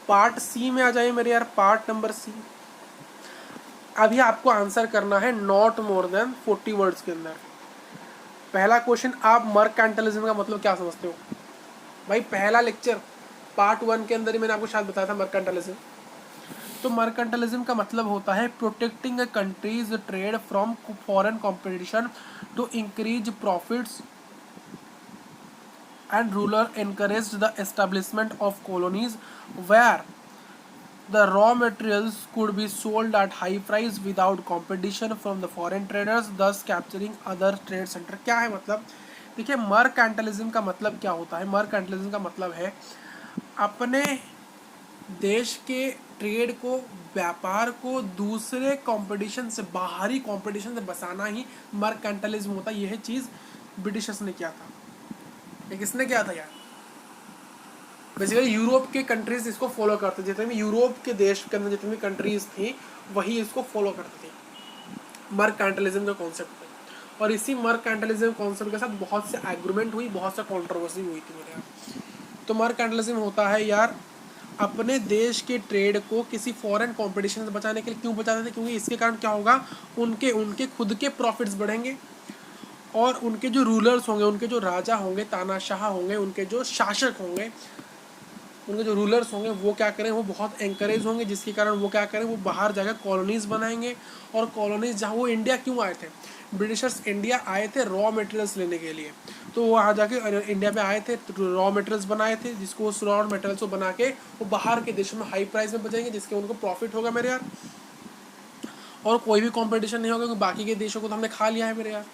Speaker 1: पार्ट सी में आ जाइए मेरे यार, पार्ट नंबर सी। अभी आपको आंसर करना है नॉट मोर देन 40 वर्ड्स के अंदर। पहला क्वेश्चन, आप मर्केंटलिज्म का मतलब क्या समझते हो? भाई पहला लेक्चर पार्ट 1 के अंदर ही मैंने आपको शायद बताया था मर्केंटलिज्म। तो मर्केंटलिज्म का मतलब होता है protecting a countries trade from foreign competition to increase profits, and ruler encouraged the establishment of colonies where the raw materials could be sold at high price without competition from the foreign traders, thus capturing other trade center। क्या है मतलब? देखिए mercantilism का मतलब क्या होता है? Mercantilism का मतलब है अपने देश के ट्रेड को, व्यापार को दूसरे कंपटीशन से, बाहरी कंपटीशन से बचाना ही मर्केंटलिज्म होता है। यह चीज़ ब्रिटिशर्स ने किया था। ये किसने किया था यार? बेसिकली यूरोप के कंट्रीज इसको फॉलो करते थे, जितने भी यूरोप के देश के अंदर जितनी भी कंट्रीज थी वही इसको फॉलो करती थी, मर्केंटलिज्म का कॉन्सेप्ट को। और इसी मर्केंटलिज्म कॉन्सेप्ट के साथ बहुत से एग्रीमेंट हुई, बहुत सा कंट्रोवर्सी हुई थी मेरे यहाँ। तो मर्केंटलिज्म होता है यार अपने देश के ट्रेड को किसी फॉरेन कंपटीशन से बचाने के लिए। क्यों बचाते थे? क्योंकि इसके कारण क्या होगा, उनके खुद के प्रॉफिट्स बढ़ेंगे, और उनके जो रूलर्स होंगे, उनके जो राजा होंगे, तानाशाह होंगे, उनके जो शासक होंगे, उनके जो रूलर्स होंगे, वो क्या करें, वो बहुत एंकरेज होंगे, जिसके कारण वो क्या करें, वो बाहर जाकर कॉलोनीज बनाएंगे। और कॉलोनीज जहाँ, वो इंडिया क्यों आए थे? ब्रिटिशर्स इंडिया आए थे रॉ मटेरियल्स लेने के लिए, तो वहाँ जाके इंडिया में आए थे, रॉ मटेरियल्स बनाए थे, जिसको उस रॉ मटेरियल्स को बना के वो बाहर के देशों में हाई प्राइस में बेचेंगे, जिसके उनको प्रॉफिट होगा मेरे यार। और कोई भी कॉम्पिटिशन नहीं होगा, क्योंकि बाकी के देशों को तो हमने खा लिया है मेरे यार।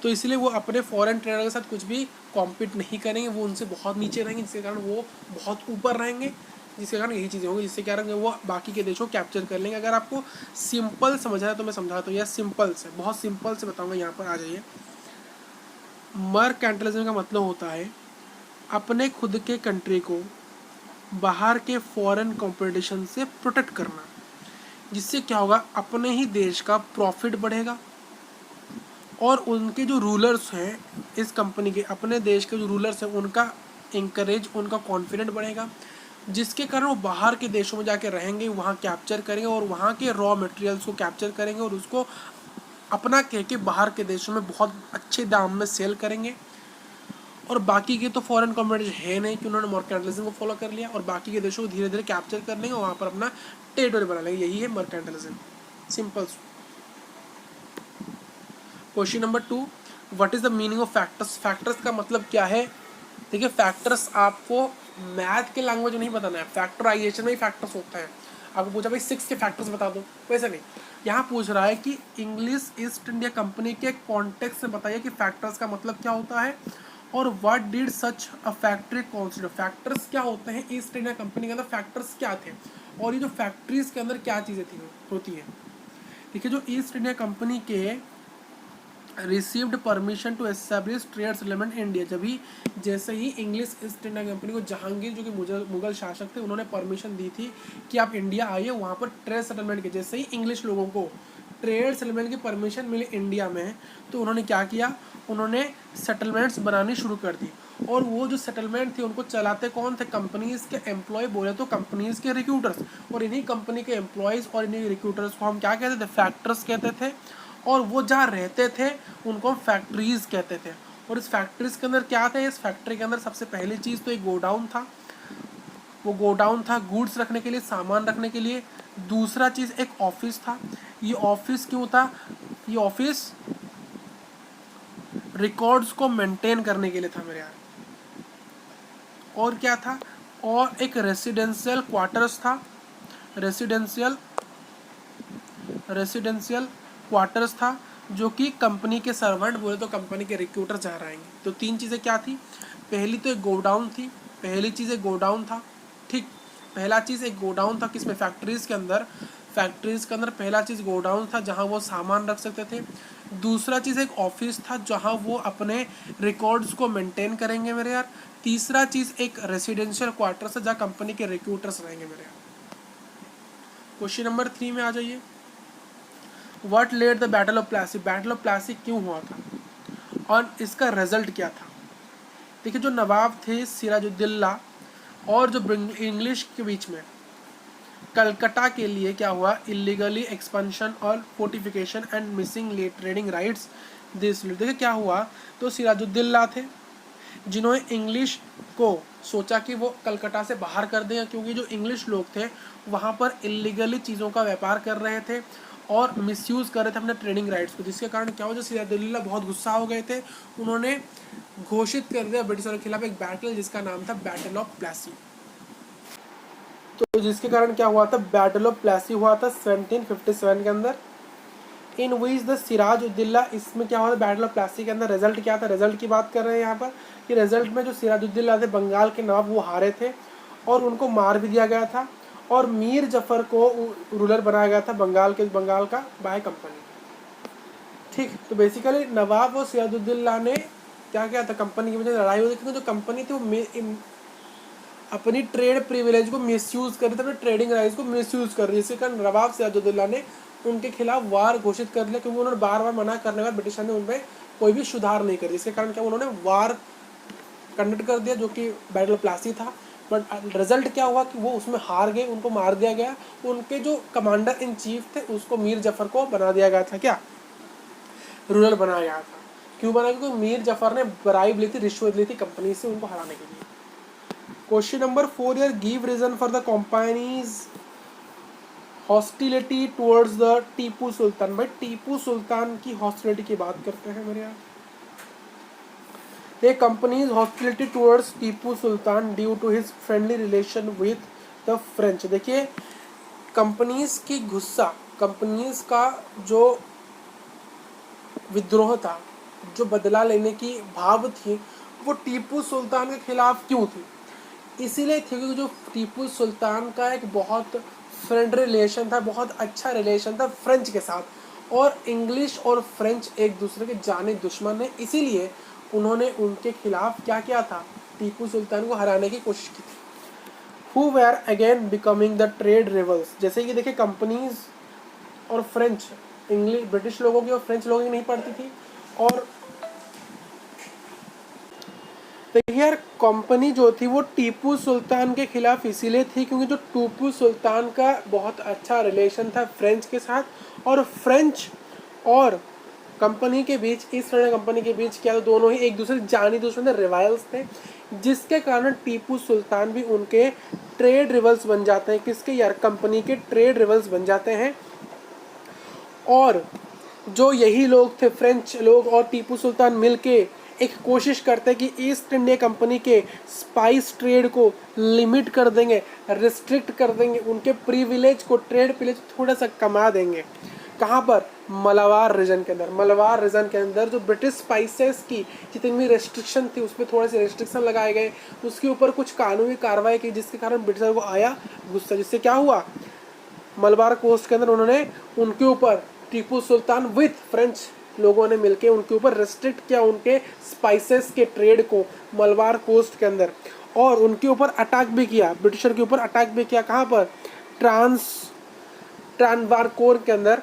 Speaker 1: तो इसलिए वो अपने फॉरेन ट्रेडर के साथ कुछ भी कॉम्पीट नहीं करेंगे, वो उनसे बहुत नीचे रहेंगे, जिसके कारण वो बहुत ऊपर रहेंगे, जिसके कारण यही चीज़ें होंगी, जिससे क्या रहेंगे, वो बाकी के देशों को कैप्चर कर लेंगे। अगर आपको सिंपल समझना है तो मैं समझाता हूँ यार, सिंपल से, बहुत सिंपल से बताऊँगा, यहाँ पर आ जाइए। मर्केंटलिज्म का मतलब होता है अपने खुद के कंट्री को बाहर के फॉरेन कंपटीशन से प्रोटेक्ट करना, जिससे क्या होगा, अपने ही देश का प्रॉफिट बढ़ेगा और उनके जो रूलर्स हैं इस कंपनी के, अपने देश के जो रूलर्स हैं उनका इंकरेज, उनका कॉन्फिडेंट बढ़ेगा, जिसके कारण वो बाहर के देशों में जाके रहेंगे, वहाँ कैप्चर करेंगे और वहाँ के रॉ मटेरियल्स को कैप्चर करेंगे और उसको अपना कह के बाहर के देशों में बहुत अच्छे दाम में सेल करेंगे। और बाकी के तो फॉरेन कॉम्पिटिशन है नहीं कि उन्होंने मर्केंटलिज्म को फॉलो कर लिया, और बाकी के देशों को धीरे धीरे कैप्चर कर लेंगे और वहाँ पर अपना टेरिटोरी बना लेंगे। यही है mercantilism, simple. Question number 2, what is the meaning of factors. Factors का मतलब क्या है। देखिए फैक्टर्स आपको मैथ के लैंग्वेज में नहीं बताना है, फैक्टराइजेशन में ही फैक्टर्स होता है। आपको पूछा भाई 6 के फैक्टर्स बता दो, वैसे नहीं, यहाँ पूछ रहा है कि इंग्लिश ईस्ट इंडिया कंपनी के कॉन्टेक्स्ट में बताइए कि फैक्टर्स का मतलब क्या होता है और what did such a factory consider. Factors क्या होते हैं ईस्ट इंडिया कंपनी के अंदर, फैक्टर्स क्या थे और ये जो फैक्ट्रीज के अंदर क्या चीज़ें थी होती है। देखिए जो ईस्ट इंडिया कंपनी के received permission to establish trade settlement India, जैसे ही इंग्लिश ईस्ट इंडिया कंपनी को जहांगीर जो कि मुगल शासक थे उन्होंने परमिशन दी थी कि आप इंडिया आइए, वहाँ पर ट्रेड सेटलमेंट के, जैसे ही इंग्लिश लोगों को ट्रेड सेटलमेंट की परमिशन मिली इंडिया में, तो उन्होंने क्या किया, उन्होंने सेटलमेंट्स बनानी शुरू कर दी। और वो जो सेटलमेंट थे उनको चलाते कौन थे, कंपनीज के एम्प्लॉय, बोले तो कंपनीज के रिक्रूटर्स। और इन्हीं कंपनी के एम्प्लॉयज़ और इन्हीं रिक्रूटर्स को हम क्या कहते थे, फैक्टर्स कहते थे। और वो जहाँ रहते थे उनको हम फैक्ट्रीज कहते थे। और इस फैक्ट्रीज के अंदर क्या था, इस फैक्ट्री के अंदर सबसे पहली चीज़ तो एक गोडाउन था, वो गोडाउन था गुड्स रखने के लिए, सामान रखने के लिए। दूसरा चीज़ एक ऑफिस था। ये ऑफिस क्यों था, ये ऑफिस रिकॉर्ड्स को मेंटेन करने के लिए था मेरे यार। और क्या था, और एक रेसिडेंशियल क्वार्टर्स था, रेसिडेंशियल रेसिडेंशियल क्वार्टर्स था, जो कि कंपनी के सर्वेंट, बोले तो कंपनी के रिक्रूटर जा रहेंगे। तो 3 चीज़ें क्या थी, पहली तो एक गोडाउन थी, पहली चीज़ एक गोडाउन था, ठीक, पहला चीज़ एक गोडाउन था, किसमें, फैक्ट्रीज़ के अंदर। फैक्ट्रीज़ के अंदर पहला चीज़ गोडाउन था जहाँ वो सामान रख सकते थे। दूसरा चीज़ एक ऑफिस था जहाँ वो अपने रिकॉर्ड्स को मेंटेन करेंगे मेरे यार। तीसरा चीज़ एक रेसिडेंशियल क्वार्टर्स है जहाँ कंपनी के रिक्रूटर्स रहेंगे मेरे यार। क्वेश्चन नंबर 3 में आ जाइए। What led the battle of Plassey. Battle of Plassey क्यों हुआ था और इसका रिजल्ट क्या था। देखिए जो नवाब थे सिराजुद्दौला और जो इंग्लिश के बीच में कलकत्ता के लिए क्या हुआ, इलीगली एक्सपेंशन और fortification and missing let trading rights this. देखिए क्या हुआ, तो सिराजुद्दौला थे जिन्होंने इंग्लिश को सोचा कि वो कलकत्ता से बाहर कर दें, क्योंकि जो इंग्लिश लोग थे वहाँ पर इलीगली चीज़ों का व्यापार कर रहे थे और मिसयूज़ कर रहे थे अपने ट्रेडिंग राइट्स को, जिसके कारण क्या हो, जो सिराजुद्दौला बहुत गुस्सा हो गए थे, उन्होंने घोषित कर दिया ब्रिटिशों के खिलाफ एक बैटल जिसका नाम था बैटल ऑफ प्लासी। तो जिसके कारण क्या हुआ था, बैटल ऑफ प्लासी हुआ था 1757 के अंदर, इन विच द सिराजुद्दौला। इसमें क्या हुआ था बैटल ऑफ प्लासी के अंदर, रिजल्ट क्या था, रिजल्ट की बात कर रहे हैं यहाँ पर कि रिजल्ट में जो सिराजुद्दौला थे बंगाल के नवाब वो हारे थे और उनको मार भी दिया गया था और मीर जफर को रूलर बनाया गया था बंगाल का बाय कंपनी। ठीक, तो बेसिकली नवाब और सिराजुद्दौला ने क्या किया था, कंपनी की वजह से लड़ाई हुई थी, जो कंपनी थी वो अपनी ट्रेड प्रिविलेज को मिसयूज कर रही थी, अपने ट्रेडिंग राइट्स को मिसयूज कर रही है। इसके कारण नवाब सिराजुद्दौला ने उनके खिलाफ वार घोषित कर दिया, क्योंकि उन्होंने बार बार मना करने के बाद ब्रिटिशर ने उनमें कोई भी सुधार नहीं करी। इसके कारण क्या उन्होंने वार कंडक्ट कर दिया जो कि बैटल ऑफ प्लासी था। बट रिजल्ट क्या हुआ कि वो उसमें हार गए, उनको मार दिया गया। उनके जो कमांडर इन चीफ थे उसको मीर जफर को बना दिया गया था, क्या, रूलर बनाया गया था। क्यों बना, क्योंकि मीर जफर ने ब्राइब ली थी, रिश्वत ली थी कंपनी से उनको हराने के लिए। क्वेश्चन नंबर 4 यार, give reason for the company's hostility towards the Tipu Sultan. भाई टीपू सुल्तान की हॉस्टिलिटी की बात करते हैं मेरे यहाँ। The company's hostility towards Tipu Sultan due to his friendly relation with the French. देखिए कंपनीज की गुस्सा, कंपनीज का जो विद्रोह था, जो बदला लेने की भाव थी, वो टीपू सुल्तान के खिलाफ क्यों थी, इसीलिए थी क्योंकि जो टीपू सुल्तान का एक बहुत फ्रेंड रिलेशन था, बहुत अच्छा रिलेशन था फ्रेंच के साथ, और इंग्लिश और फ्रेंच एक दूसरे के जाने दुश्मन है, इसीलिए उन्होंने उनके खिलाफ क्या किया था, टीपू सुल्तान को हराने की कोशिश की थी। Who were again becoming the trade rivals, जैसे कि देखिए कंपनीज और फ्रेंच, इंग्लिश ब्रिटिश लोगों की और फ्रेंच लोगों की नहीं पड़ती थी। और देखिए यार कंपनी जो थी वो टीपू सुल्तान के खिलाफ इसीलिए थी क्योंकि जो टीपू सुल्तान का बहुत अच्छा रिलेशन था फ्रेंच के साथ, और फ्रेंच और कंपनी के बीच, ईस्ट इंडिया कंपनी के बीच क्या, तो दोनों ही एक दूसरे जानी दुश्मन थे, रिवाइल्स थे, जिसके कारण टीपू सुल्तान भी उनके ट्रेड रिवल्स बन जाते हैं। किसके यार, कंपनी के ट्रेड रिवल्स बन जाते हैं। और जो यही लोग थे, फ्रेंच लोग और टीपू सुल्तान मिलके एक कोशिश करते हैं कि ईस्ट इंडिया कंपनी के स्पाइस ट्रेड को लिमिट कर देंगे, रिस्ट्रिक्ट कर देंगे, उनके प्रिविलेज को, ट्रेड प्रिविलेज थोड़ा सा कमा देंगे। कहाँ पर, मलाबार रीजन के अंदर। मलाबार रीजन के अंदर जो ब्रिटिश स्पाइसेस की जितनी भी रेस्ट्रिक्शन थी उस पर थोड़े से रेस्ट्रिक्शन लगाए गए, उसके ऊपर कुछ कानूनी कार्रवाई की, जिसके कारण ब्रिटिशर को आया गुस्सा, जिससे क्या हुआ, मलबार कोस्ट के अंदर उन्होंने उनके ऊपर, टीपू सुल्तान विथ फ्रेंच लोगों ने मिलकर उनके ऊपर रेस्ट्रिक्ट किया उनके स्पाइसेस के ट्रेड को मलबार कोस्ट के अंदर, और उनके ऊपर अटैक भी किया, ब्रिटिशर के ऊपर अटैक भी किया। कहाँ पर, ट्रांवारकोर के अंदर।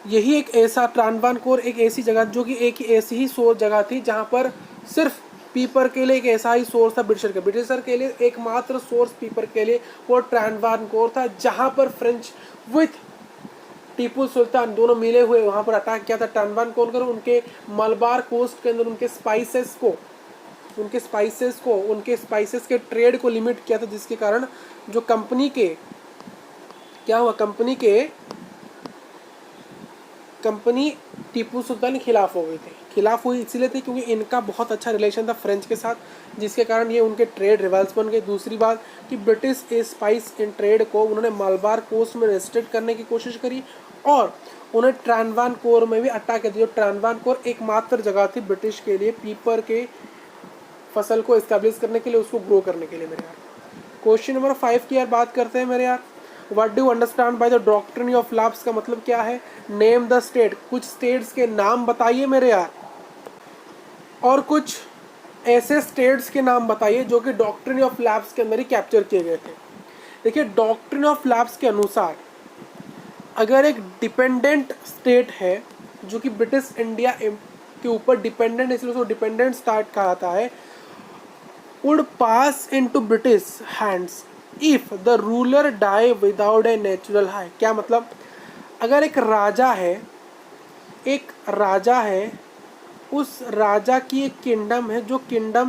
Speaker 1: यही एक ऐसा, ट्रांवारकोर एक ऐसी जगह जो कि एक ऐसी ही सोर्स जगह थी जहाँ पर सिर्फ पीपर के लिए एक ऐसा ही सोर्स था ब्रिटिशर के लिए एकमात्र सोर्स पीपर के लिए वो ट्रांवारकोर था, जहाँ पर फ्रेंच विथ टीपू सुल्तान दोनों मिले हुए वहाँ पर अटैक किया था। ट्रांवारकोर कर उनके मलबार कोस्ट के अंदर उनके स्पाइसेस के ट्रेड को लिमिट किया था, जिसके कारण जो कंपनी के क्या हुआ, कंपनी टीपू सुल्तान के खिलाफ हो गई थी। खिलाफ हुई इसीलिए थी क्योंकि इनका बहुत अच्छा रिलेशन था फ्रेंच के साथ, जिसके कारण ये उनके ट्रेड रिवाल्स बन गए। दूसरी बात कि ब्रिटिश स्पाइस इन ट्रेड को उन्होंने मलबार कोस्ट में रेस्ट्रिक्ट करने की कोशिश करी, और उन्हें ट्रांवारकोर में भी अटैक किया। जो ट्रांवारकोर एकमात्र जगह थी ब्रिटिश के लिए पीपर के फसल को इस्टेब्लिश करने के लिए, उसको ग्रो करने के लिए। मेरे यार क्वेश्चन नंबर 5 की यार बात करते हैं मेरे यार। What do understand by the doctrine of lapse का मतलब क्या है, नेम द स्टेट, कुछ स्टेट्स के नाम बताइए मेरे यार, और कुछ ऐसे स्टेट्स के नाम बताइए जो कि डॉक्ट्रिन ऑफ लैप्स के अंदर ही कैप्चर किए गए थे। देखिए डॉक्ट्रिन ऑफ लैप्स के अनुसार अगर एक डिपेंडेंट स्टेट है जो कि ब्रिटिश इंडिया के ऊपर डिपेंडेंट, इसलिए उसको डिपेंडेंट स्टेट कहा जाता है, would pass into British hands if the ruler die without a natural high। क्या मतलब, अगर एक राजा है, उस राजा की एक किंगडम है,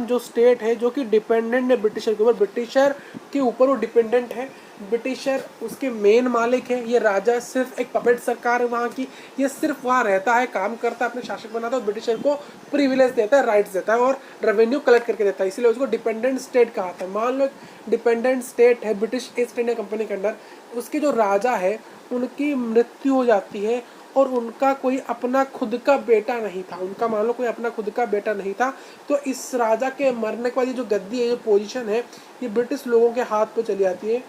Speaker 1: जो स्टेट है जो कि डिपेंडेंट है ब्रिटिशर के ऊपर, ब्रिटिशर के ऊपर वो डिपेंडेंट है, ब्रिटिशर उसके मेन मालिक है, ये राजा सिर्फ एक पपेट सरकार है वहाँ की, ये सिर्फ वहाँ रहता है, काम करता है, अपने शासक बनाता है, और ब्रिटिशर को प्रिविलेज देता है, राइट्स देता है और रेवेन्यू कलेक्ट करके देता है, इसलिए उसको डिपेंडेंट स्टेट कहा था। मान लो डिपेंडेंट स्टेट है ब्रिटिश ईस्ट इंडिया कंपनी के अंडर, उसके जो राजा है उनकी मृत्यु हो जाती है और उनका कोई अपना खुद का बेटा नहीं था, उनका मान लो कोई अपना खुद का बेटा नहीं था, तो इस राजा के मरने के बाद ये जो गद्दी है, ये पोजीशन है, ये ब्रिटिश लोगों के हाथ पे चली जाती है।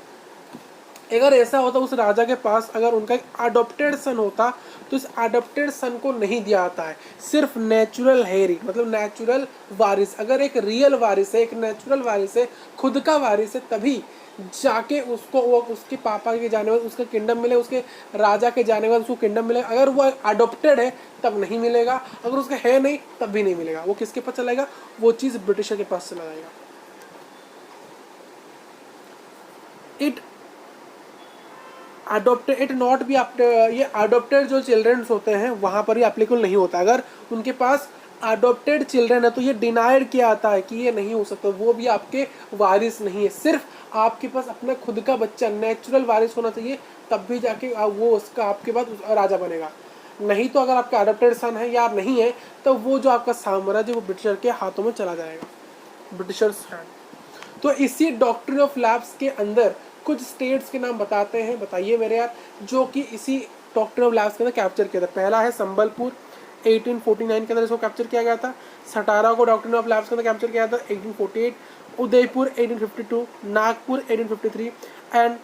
Speaker 1: अगर ऐसा होता उस राजा के पास अगर उनका एक अडॉप्टेड सन होता तो इस अडॉप्टेड सन को नहीं दिया जाता है, सिर्फ नेचुरल हेरी मतलब नेचुरल वारिस। अगर एक रियल वारिस है, एक नेचुरल वारिस है, खुद का वारिस है, तभी जाके उसको वो उसके पापा के जाने बाद उसका किंगडम मिले, उसके राजा के जाने बाद उसको किंगडम मिले। अगर वो अडॉप्टेड है तब नहीं मिलेगा, अगर उसका है नहीं तब भी नहीं मिलेगा। वो किसके पास चलाएगा, वो चीज़ ब्रिटिशर के पास चला जाएगा। It adopted it not be ये अडोप्टेड जो चिल्ड्रंस होते हैं वहाँ पर ही एप्लीकेबल नहीं होता। अगर उनके पास अडोप्टेड चिल्ड्रन है तो ये डिनाइड किया जाता है कि ये नहीं हो सकता, वो भी आपके वारिस नहीं है। सिर्फ आपके पास अपना खुद का बच्चा नेचुरल वारिस होना चाहिए, तब भी जाके वो उसका आपके बाद राजा बनेगा। नहीं तो अगर आपका अडोप्टेड सन है या नहीं है तो वो जो आपका साम्राज्य वो ब्रिटिशर के हाथों में चला जाएगा, ब्रिटिशर्स हैंड। तो इसी डॉक्ट्रिन ऑफ लैप्स के अंदर कुछ स्टेट्स के नाम बताते हैं, बताइए मेरे यार, जो कि इसी डॉक्ट्रिन ऑफ लैप्स के अंदर कैप्चर किया था। पहला है संबलपुर, 1849 के अंदर इसको कैप्चर किया गया था। सटारा को डॉक्ट्रिन ऑफ लैप्स के अंदर कैप्चर किया था 1848। उदयपुर 1852, नागपुर 1853 एंड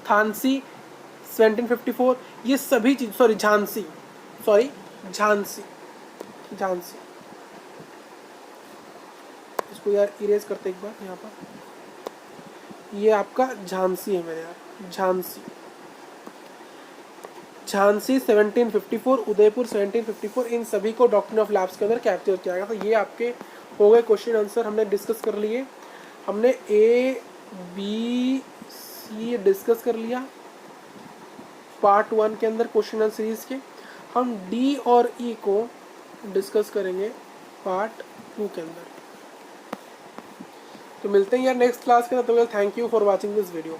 Speaker 1: झांसी 1754। ये सभी चीज झांसी झांसी, इसको यार इरेज करते एक बार यहाँ पर, ये आपका झांसी है मेरे यार, झांसी। झांसी 1754, उदयपुर 1754, इन सभी को डॉक्ट्रिन ऑफ लैप्स के अंदर कैप्चर किया गया। तो ये आपके हो गए क्वेश्चन आंसर, हमने डिस्कस कर लिए। हमने ए बी सी डिस्कस कर लिया पार्ट 1 के अंदर क्वेश्चन आंसर सीरीज के। हम डी और ई को डिस्कस करेंगे पार्ट 2 के अंदर। तो मिलते हैं यार नेक्स्ट क्लास के अंदर। तो thank you for watching this video.